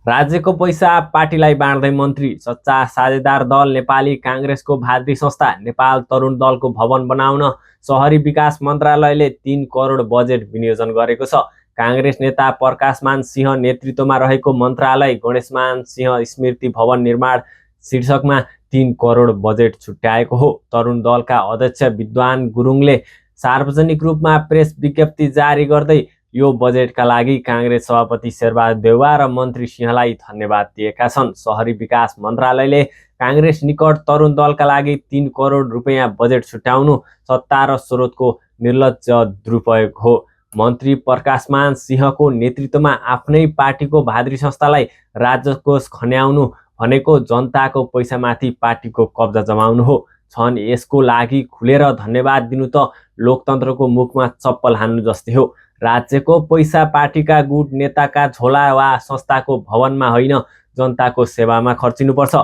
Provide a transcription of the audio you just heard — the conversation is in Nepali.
राज्यको पैसा पार्टीलाई बाँड्दै मन्त्री। सच्चा साझेदार दल नेपाली काङ्ग्रेसको भातृ संस्था नेपाल तरुण दलको भवन बनाउन शहरी विकास मन्त्रालयले 3 करोड बजेट विनियोजन गरेको छ। काङ्ग्रेस नेता प्रकाशमान सिंह नेतृत्वमा रहेको मन्त्रालय गणेशमान सिंह स्मृति भवन निर्माण शीर्षकमा 3 करोड बजेट छुट्याएको हो। तरुण दलका अध्यक्ष विद्वान गुरुङले सार्वजनिक रूपमा प्रेस विज्ञप्ति जारी गर्दै यो बजेटका लागि काङ्ग्रेस सभापति शेरबहादुर देउवा र मन्त्री सिंहलाई धन्यवाद दिएका छन्। शहरी विकास मन्त्रालयले काङ्ग्रेस निकट तरुण दलका लागि 3 करोड रुपैयाँ बजेट छुट्याउनु सत्ता र स्रोतको निर्लज्ज दुरुपयोग हो। मन्त्री प्रकाशमान सिंहको नेतृत्वमा आफ्नै पार्टीको भातृ संस्थालाई राज्यकोष खन्याउनु भनेको जनताको पैसामाथि पार्टीको कब्जा जमाउनु हो। छन् यसको लागि खुलेर धन्यवाद दिनु त लोकतन्त्रको मुखमा चप्पल हान्नु जस्तै हो। राज्यको पैसा पार्टीका गुट नेताका झोला वा संस्थाको भवनमा होइन, जनताको सेवामा खर्चिनुपर्छ।